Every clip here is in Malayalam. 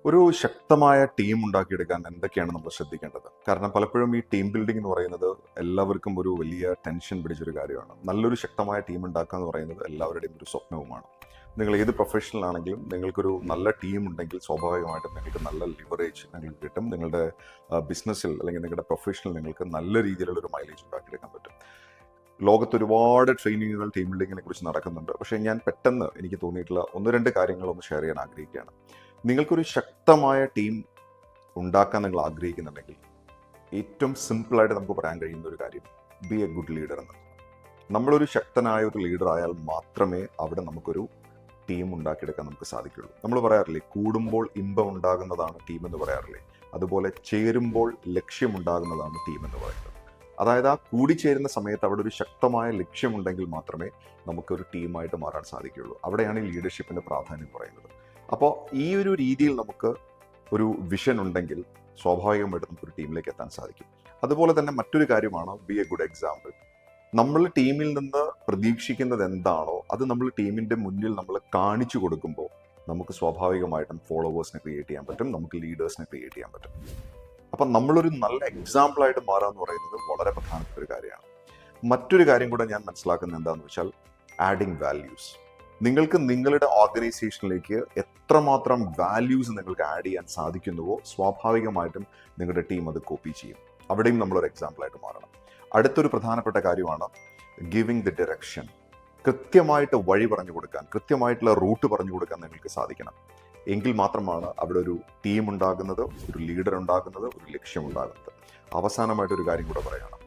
ഒരു ശക്തമായ ടീം ഉണ്ടാക്കിയെടുക്കാൻ എന്തൊക്കെയാണ് നമ്മൾ ശ്രദ്ധിക്കേണ്ടത്? കാരണം പലപ്പോഴും ഈ ടീം ബിൽഡിംഗ് എന്ന് പറയുന്നത് എല്ലാവർക്കും ഒരു വലിയ ടെൻഷൻ പിടിച്ചൊരു കാര്യമാണ്. നല്ലൊരു ശക്തമായ ടീം ഉണ്ടാക്കുക എന്ന് പറയുന്നത് എല്ലാവരുടെയും ഒരു സ്വപ്നവുമാണ്. നിങ്ങൾ ഏത് പ്രൊഫഷണൽ ആണെങ്കിലും നിങ്ങൾക്കൊരു നല്ല ടീം ഉണ്ടെങ്കിൽ സ്വാഭാവികമായിട്ടും നിങ്ങൾക്ക് നല്ല ലിവറേജ് നിങ്ങൾക്ക് കിട്ടും. നിങ്ങളുടെ ബിസിനസ്സിൽ അല്ലെങ്കിൽ നിങ്ങളുടെ പ്രൊഫഷനിൽ നിങ്ങൾക്ക് നല്ല രീതിയിലുള്ള ഒരു മൈലേജ് ഉണ്ടാക്കിയെടുക്കാൻ പറ്റും. ലോകത്ത് ഒരുപാട് ട്രെയിനിങ്ങുകൾ ടീം ബിൽഡിങ്ങിനെ കുറിച്ച് നടക്കുന്നുണ്ട്. പക്ഷേ ഞാൻ പെട്ടെന്ന് എനിക്ക് തോന്നിയിട്ടുള്ള ഒന്ന് രണ്ട് കാര്യങ്ങളൊന്ന് ഷെയർ ചെയ്യാൻ ആഗ്രഹിക്കുകയാണ്. നിങ്ങൾക്കൊരു ശക്തമായ ടീം ഉണ്ടാക്കാൻ നിങ്ങൾ ആഗ്രഹിക്കുന്നുണ്ടെങ്കിൽ ഏറ്റവും സിമ്പിളായിട്ട് നമുക്ക് പറയാൻ കഴിയുന്ന ഒരു കാര്യം, ബി എ ഗുഡ് ലീഡർ എന്ന്. നമ്മളൊരു ശക്തനായ ഒരു ലീഡർ ആയാൽ മാത്രമേ അവിടെ നമുക്കൊരു ടീം ഉണ്ടാക്കിയെടുക്കാൻ നമുക്ക് സാധിക്കുള്ളൂ. നമ്മൾ പറയാറില്ലേ, കൂടുമ്പോൾ ഇമ്പം ഉണ്ടാകുന്നതാണ് ടീം എന്ന് പറയാറില്ലേ, അതുപോലെ ചേരുമ്പോൾ ലക്ഷ്യമുണ്ടാകുന്നതാണ് ടീം എന്ന് പറയുന്നത്. അതായത് ആ കൂടിച്ചേരുന്ന സമയത്ത് അവിടെ ഒരു ശക്തമായ ലക്ഷ്യമുണ്ടെങ്കിൽ മാത്രമേ നമുക്കൊരു ടീമായിട്ട് മാറാൻ സാധിക്കുകയുള്ളൂ. അവിടെയാണ് ഈ ലീഡർഷിപ്പിൻ്റെ പ്രാധാന്യം പറയുന്നത്. അപ്പോൾ ഈ ഒരു രീതിയിൽ നമുക്ക് ഒരു വിഷൻ ഉണ്ടെങ്കിൽ സ്വാഭാവികമായിട്ട് നമുക്കൊരു ടീമിലേക്ക് എത്താൻ സാധിക്കും. അതുപോലെ തന്നെ മറ്റൊരു കാര്യമാണ് ബി എ ഗുഡ് എക്സാമ്പിൾ. നമ്മൾ ടീമിൽ നിന്ന് പ്രതീക്ഷിക്കുന്നത് എന്താണോ അത് നമ്മൾ ടീമിൻ്റെ മുന്നിൽ നമ്മൾ കാണിച്ചു കൊടുക്കുമ്പോൾ നമുക്ക് സ്വാഭാവികമായിട്ടും ഫോളോവേഴ്സിനെ ക്രിയേറ്റ് ചെയ്യാൻ പറ്റും, നമുക്ക് ലീഡേഴ്സിനെ ക്രിയേറ്റ് ചെയ്യാൻ പറ്റും. അപ്പം നമ്മളൊരു നല്ല എക്സാമ്പിളായിട്ട് മാറുക എന്ന് പറയുന്നത് വളരെ പ്രധാനപ്പെട്ട ഒരു കാര്യമാണ്. മറ്റൊരു കാര്യം കൂടെ ഞാൻ മനസ്സിലാക്കുന്നത് എന്താണെന്ന് വെച്ചാൽ ആഡിങ് വാല്യൂസ്. നിങ്ങൾക്ക് നിങ്ങളുടെ ഓർഗനൈസേഷനിലേക്ക് എത്രമാത്രം വാല്യൂസ് നിങ്ങൾക്ക് ആഡ് ചെയ്യാൻ സാധിക്കുന്നുവോ സ്വാഭാവികമായിട്ടും നിങ്ങളുടെ ടീം അത് കോപ്പി ചെയ്യും. അവിടെയും നമ്മളൊരു എക്സാമ്പിളായിട്ട് മാറണം. അടുത്തൊരു പ്രധാനപ്പെട്ട കാര്യമാണ് ഗിവിങ് ദി ഡയറക്ഷൻ. കൃത്യമായിട്ട് വഴി പറഞ്ഞു കൊടുക്കാൻ, കൃത്യമായിട്ടുള്ള റൂട്ട് പറഞ്ഞു കൊടുക്കാൻ നിങ്ങൾക്ക് സാധിക്കണം. എങ്കിൽ മാത്രമാണ് അവിടെ ഒരു ടീം ഉണ്ടാകുന്നത്, ഒരു ലീഡർ ഉണ്ടാകുന്നത്, ഒരു ലക്ഷ്യം ഉണ്ടാകുന്നത്. അവസാനമായിട്ടൊരു കാര്യം കൂടെ പറയണം,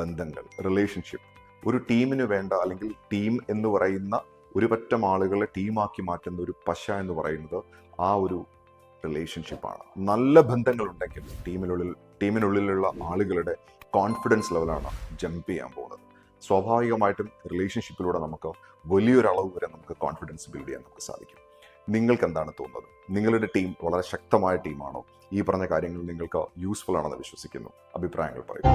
ബന്ധങ്ങൾ, റിലേഷൻഷിപ്പ്. ഒരു ടീമിന് വേണ്ട, അല്ലെങ്കിൽ ടീം എന്ന് പറയുന്ന ഒരു പറ്റം ആളുകളെ ടീമാക്കി മാറ്റുന്ന ഒരു പശ എന്ന് പറയുന്നത് ആ ഒരു റിലേഷൻഷിപ്പാണ്. നല്ല ബന്ധങ്ങളുണ്ടെങ്കിൽ ടീമിനുള്ളിലുള്ള ആളുകളുടെ കോൺഫിഡൻസ് ലെവലാണ് ജമ്പ് ചെയ്യാൻ പോകുന്നത്. സ്വാഭാവികമായിട്ടും റിലേഷൻഷിപ്പിലൂടെ നമുക്ക് വലിയൊരളവ് വരെ നമുക്ക് കോൺഫിഡൻസ് ബിൽഡ് ചെയ്യാൻ നമുക്ക് സാധിക്കും. നിങ്ങൾക്ക് എന്താണ് തോന്നുന്നത്? നിങ്ങളുടെ ടീം വളരെ ശക്തമായ ടീമാണോ? ഈ പറഞ്ഞ കാര്യങ്ങൾ നിങ്ങൾക്ക് യൂസ്ഫുൾ ആണെന്ന് വിശ്വസിക്കുന്നു. അഭിപ്രായങ്ങൾ പറയൂ.